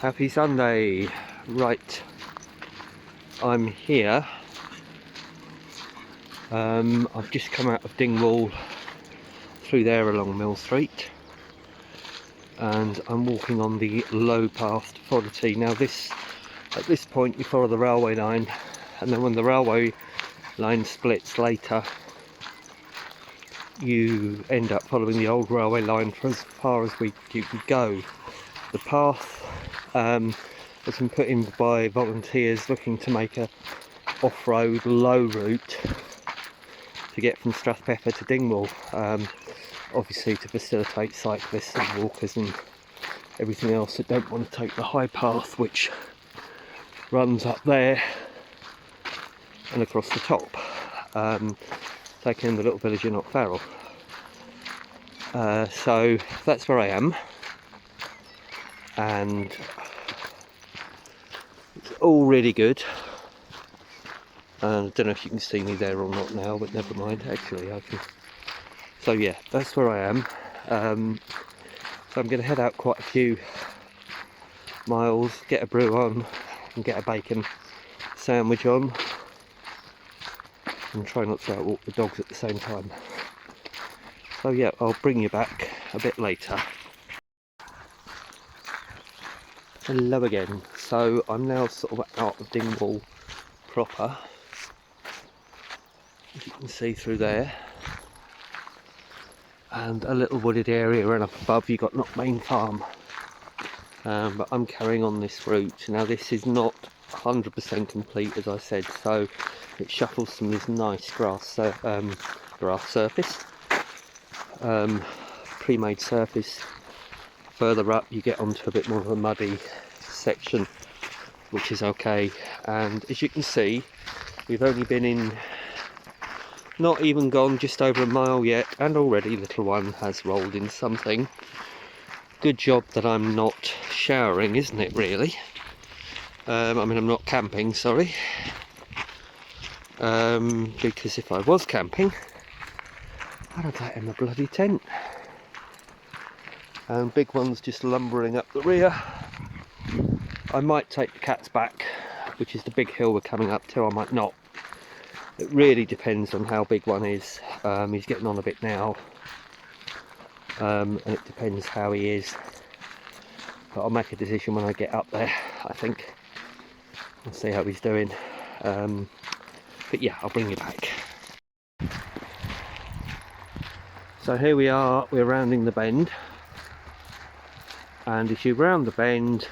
Happy Sunday. Right, I'm here. I've just come out of Dingwall through there along Mill Street, and I'm walking on the low path to Fodderty. Now at this point you follow the railway line, and then when the railway line splits later you end up following the old railway line for as far as you could go. The path has been put in by volunteers looking to make a off-road low route to get from Strathpeffer to Dingwall, obviously to facilitate cyclists and walkers and everything else that don't want to take the high path which runs up there and across the top, taking in the little village of Knockfarrel. So that's where I am, and it's all really good. I don't know if you can see me there or not now, but never mind, actually I can. So yeah, that's where I am. So I'm going to head out quite a few miles, get a brew on and get a bacon sandwich on, and try not to outwalk the dogs at the same time. So yeah, I'll bring you back a bit later. Hello again. So I'm now sort of out of Dingwall proper, as you can see through there, and a little wooded area, and up above you got Knockmain Farm. But I'm carrying on this route. Now this is not 100% complete, as I said, so it shuffles some of this nice grass surface, pre-made surface. Further up you get onto a bit more of a muddy section, which is okay. And as you can see, we've only been in, not even gone just over a mile yet, and already little one has rolled in something. Good job that I'm not showering, isn't it, really? I mean, I'm not camping, sorry. Because if I was camping, I'd have that in the bloody tent. And big one's just lumbering up the rear. I might take the cats back, which is the big hill we're coming up to. I might not. It really depends on how big one is. He's getting on a bit now, and it depends how he is. But I'll make a decision when I get up there, I think. I'll see how he's doing. But yeah, I'll bring you back. So here we are, we're rounding the bend. And if you round the bend,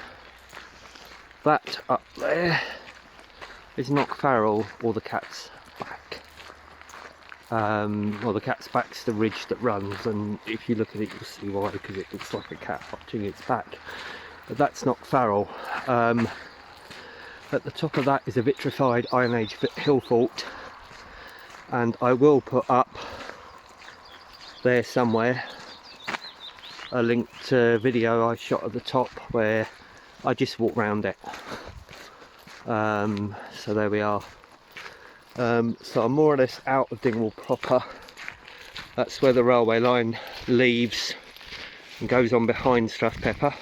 that up there is Knockfarrel, or the Cat's Back. Well, the Cat's Back's the ridge that runs, and if you look at it you'll see why, because it looks like a cat watching its back. But that's Knockfarrel. At the top of that is a vitrified Iron Age hill fort, and I will put up there somewhere a link to a video I shot at the top where I just walked round it. So there we are. So I'm more or less out of Dingwall proper. That's where the railway line leaves and goes on behind Strathpeffer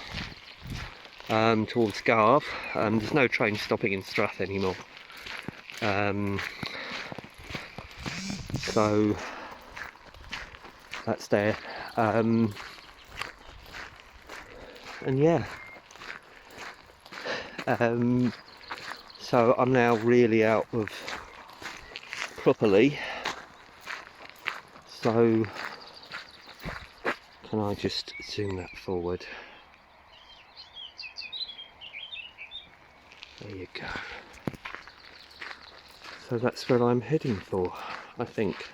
towards Garve. There's no train stopping in Strath anymore. So that's there. And yeah, so I'm now really out of properly. So can I just zoom that forward? There you go. So that's where I'm heading for, I think.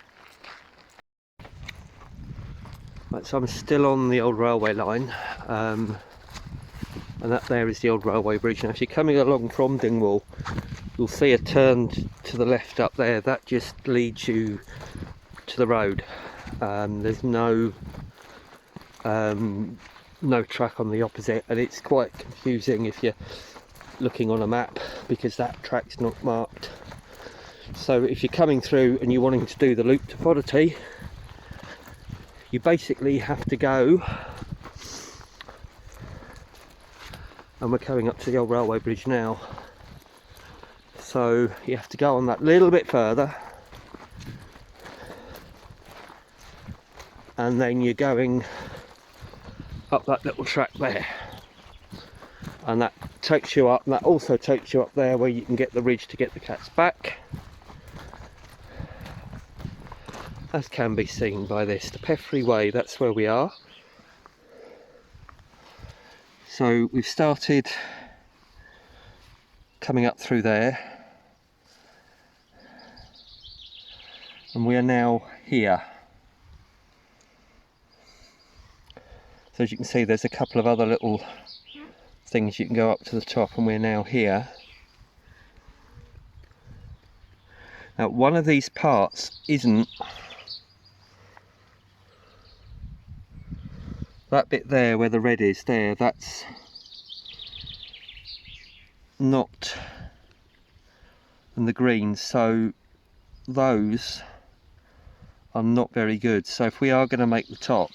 Right, so I'm still on the old railway line, and that there is the old railway bridge. Now if you're coming along from Dingwall, you'll see a turn to the left up there. That just leads you to the road. There's no track on the opposite, and it's quite confusing if you're looking on a map, because that track's not marked. So if you're coming through and you're wanting to do the loop to Fodderty, you basically have to go and we're coming up to the old railway bridge now. So you have to go on that little bit further, and then you're going up that little track there, and that takes you up, and that also takes you up there where you can get the ridge to get the cats back, as can be seen by this. The Peffrey Way, that's where we are. So we've started coming up through there, and we are now here. So as you can see, there's a couple of other little things you can go up to the top, and we're now here. Now one of these parts isn't, that bit there where the red is there, that's not, and the green, so those are not very good. So if we are going to make the top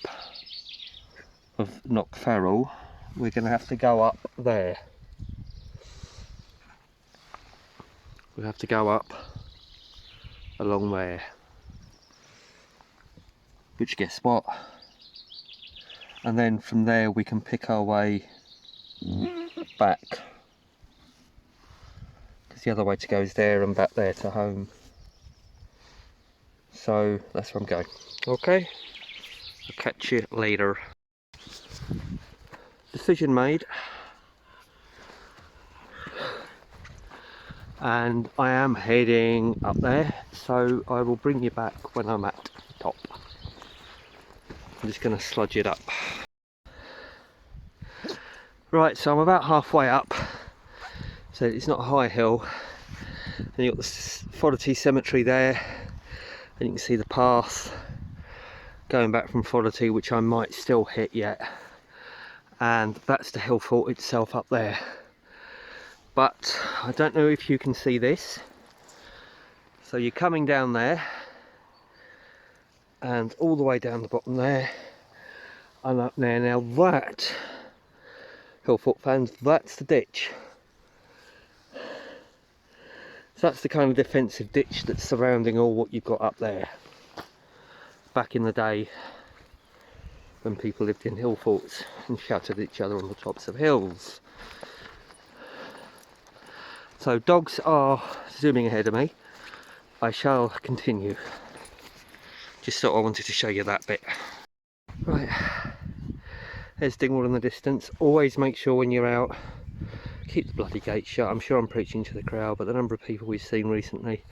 of Knockfarrel, we're going to have to go up there. We have to go up along there, which guess what, and then from there we can pick our way back, because the other way to go is there and back there to home. So that's where I'm going. Okay, I'll catch you later. Decision made, and I am heading up there, so I will bring you back when I'm at the top. I'm just going to sludge it up. Right, so I'm about halfway up, so it's not a high hill, and you've got the Fodderty Cemetery there, and you can see the path going back from Fodderty, which I might still hit yet, and that's the hill fort itself up there. But I don't know if you can see this. So you're coming down there, and all the way down the bottom there, and up there. Now that, hill fort fans, that's the ditch. So that's the kind of defensive ditch that's surrounding all what you've got up there. Back in the day, when people lived in hill forts and shouted at each other on the tops of hills. So dogs are zooming ahead of me. I shall continue. Just thought I wanted to show you that bit. Right, there's Dingwall in the distance. Always make sure when you're out, keep the bloody gate shut. I'm sure I'm preaching to the crowd, but the number of people we've seen recently,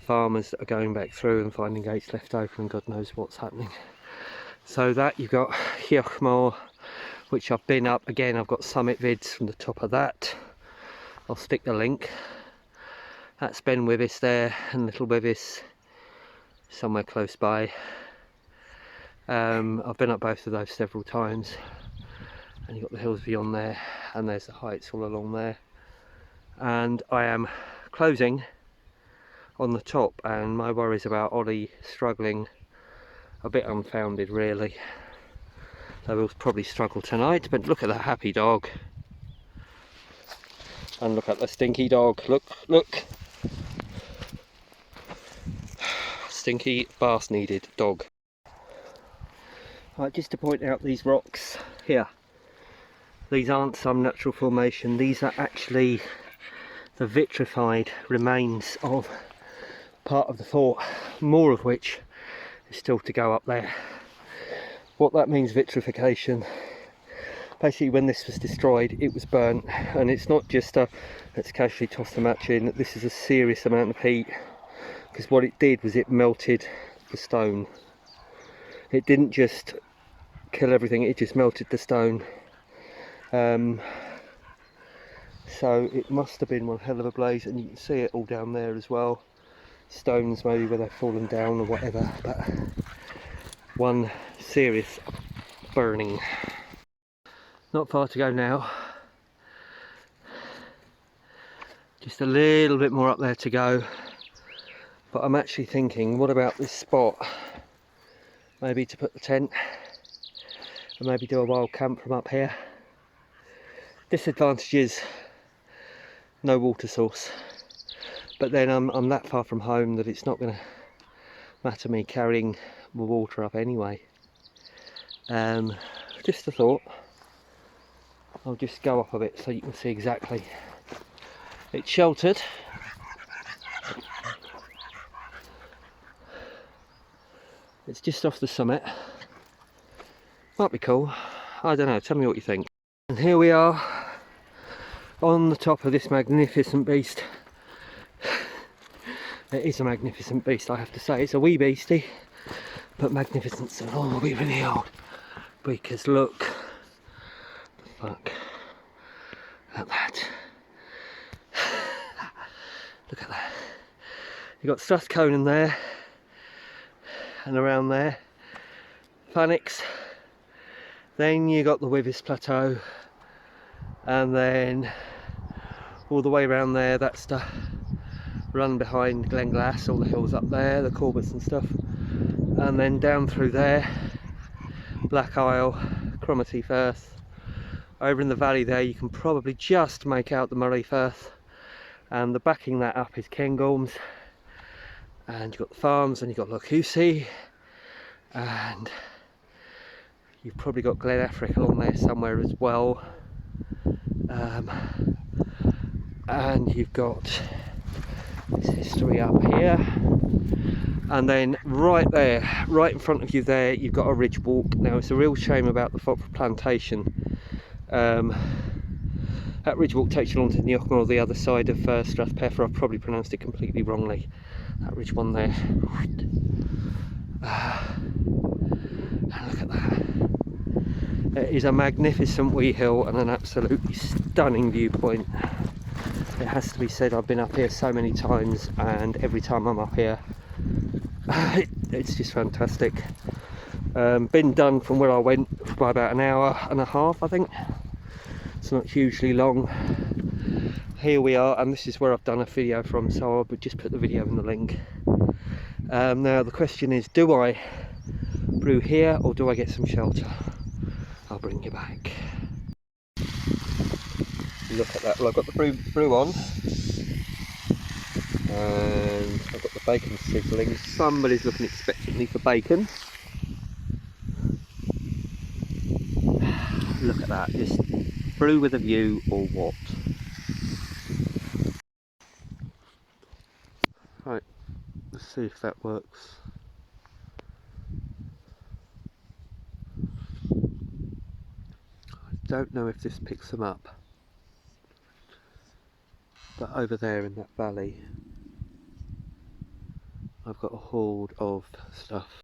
farmers that are going back through and finding gates left open, and God knows what's happening. So that, you've got Cioch Mor, which I've been up. Again, I've got summit vids from the top of that. I'll stick the link. That's Ben Wivis there, and Little Wivis somewhere close by. I've been up both of those several times, and you've got the hills beyond there, and there's the heights all along there. And I am closing on the top, and my worries about Ollie struggling a bit unfounded really. So we'll probably struggle tonight, but look at that happy dog. And look at the stinky dog, look, look. Stinky, bath needed dog. Right, just to point out these rocks here. These aren't some natural formation, these are actually the vitrified remains of part of the fort, more of which is still to go up there. What that means, vitrification, basically when this was destroyed it was burnt, and it's not just a let's casually toss the match in. This is a serious amount of heat, because what it did was it melted the stone. It didn't just kill everything, it just melted the stone. So it must have been one hell of a blaze, and you can see it all down there as well. Stones maybe where they've fallen down or whatever, but one serious burning. Not far to go now, just a little bit more up there to go, but I'm actually thinking, what about this spot, maybe to put the tent and maybe do a wild camp from up here. Disadvantage is no water source, but then I'm that far from home that it's not going to matter me carrying the water up anyway. Just a thought. I'll just go up a bit so you can see exactly. It's sheltered. It's just off the summit. Might be cool. I don't know, tell me what you think. And here we are on the top of this magnificent beast. It is a magnificent beast, I have to say. It's a wee beastie, but magnificence will all be revealed. Because look, the fuck at that. Look at that. You've got Strathconan there and around there, Phoenix. Then you got the Withys Plateau, and then all the way around there, that's the run behind Glenglass, all the hills up there, the Corbetts and stuff, and then down through there, Black Isle, Cromarty Firth. Over in the valley there you can probably just make out the Murray Firth, and the backing that up is Cairngorms, and you've got the farms, and you've got Lochusy, and you've probably got Glen Affric along there somewhere as well, and you've got this history up here, and then right there, right in front of you there, you've got a ridge walk. Now it's a real shame about the Peffrey plantation. That ridge walk takes you along to Cioch Mor, the other side of Strathpeffer. I've probably pronounced it completely wrongly. That ridge one there. And look at that. It is a magnificent wee hill and an absolutely stunning viewpoint. It has to be said, I've been up here so many times, and every time I'm up here it's just fantastic. Been done from where I went by about an hour and a half, I think. It's not hugely long. Here we are, and this is where I've done a video from, so I'll just put the video in the link. Now the question is, do I brew here or do I get some shelter? I'll bring you back. Look at that. Well, I've got the brew on, and I've got the bacon sizzling. Somebody's looking expectantly for bacon. Look at that. Just brew with a view or what? Right, let's see if that works. I don't know if this picks them up, but over there in that valley I've got a hoard of stuff.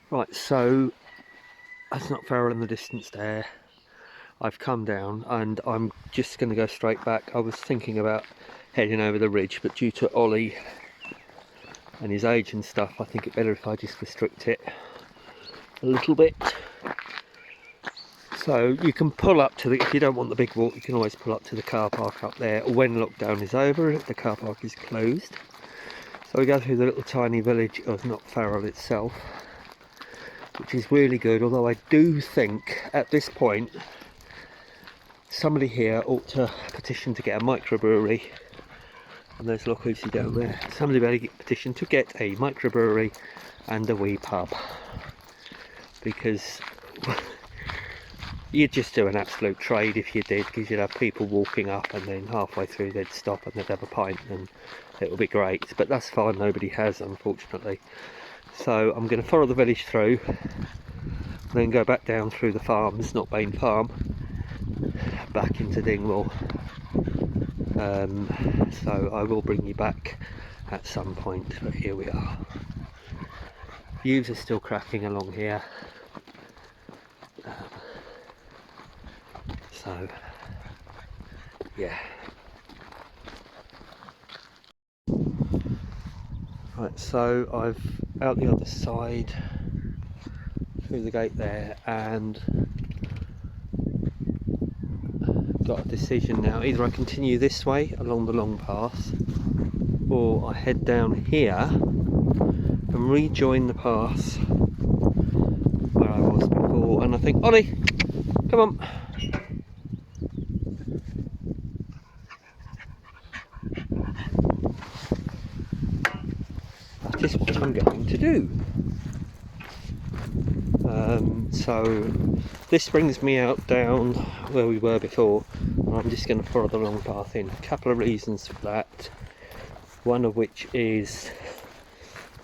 Right, so that's Knockfarrel in the distance there. I've come down and I'm just going to go straight back. I was thinking about heading over the ridge, but due to Ollie and his age and stuff, I think it better if I just restrict it a little bit. So you can pull up to the, if you don't want the big walk, you can always pull up to the car park up there when lockdown is over, if the car park is closed. So we go through the little tiny village of Knockfarrel itself, which is really good, although I do think at this point somebody here ought to petition to get a microbrewery. And there's Lochusy down there. Somebody better get petition to get a microbrewery and a wee pub, because you'd just do an absolute trade if you did, because you'd have people walking up and then halfway through they'd stop and they'd have a pint and it would be great. But that's fine, nobody has, unfortunately. So I'm going to follow the village through, then go back down through the farms, not Bain Farm, back into Dingwall. So I will bring you back at some point, but here we are. Views are still cracking along here. So yeah. Right, so I've out the other side through the gate there and got a decision now. Either I continue this way along the long path, or I head down here and rejoin the path where I was before. And I think, Ollie, come on. That is what I'm going to do. So this brings me out down where we were before, and I'm just going to follow the long path in. A couple of reasons for that, one of which is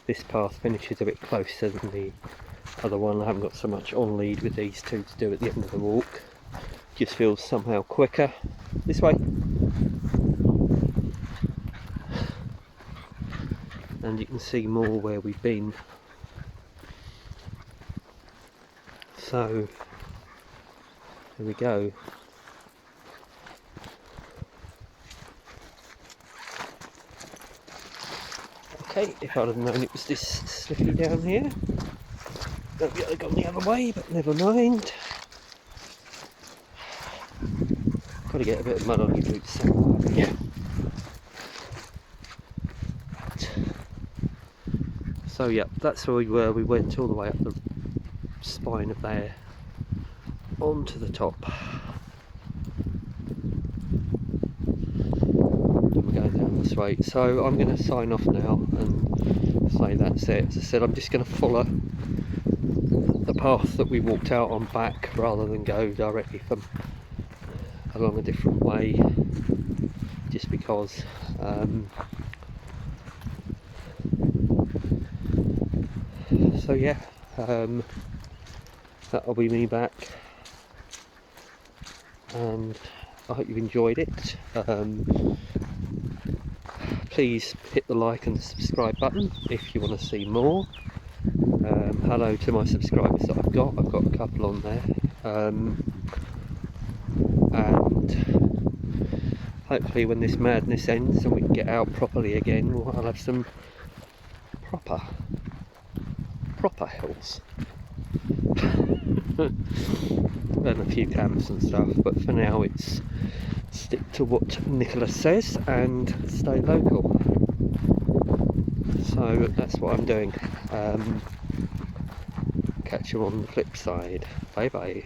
this path finishes a bit closer than the other one. I haven't got so much on lead with these two to do at the end of the walk. Just feels somehow quicker this way. And you can see more where we've been. So here we go. Okay, if I'd have known it was this slippy down here, maybe I'd have gone the other way, but never mind. Got to get a bit of mud on your boots somewhere. Yeah. So yeah, that's where we were. We went all the way up the spine of there onto the top. And we're going down this way. So I'm going to sign off now and say that's it. As I said, I'm just going to follow the path that we walked out on back rather than go directly from along a different way, just because so yeah, that'll be me back, and I hope you've enjoyed it. Please hit the like and subscribe button if you want to see more. Hello to my subscribers that I've got a couple on there, and hopefully when this madness ends and we can get out properly again, I'll have some proper hills and a few camps and stuff, but for now it's stick to what Nicholas says and stay local. So that's what I'm doing. Catch you on the flip side. Bye bye.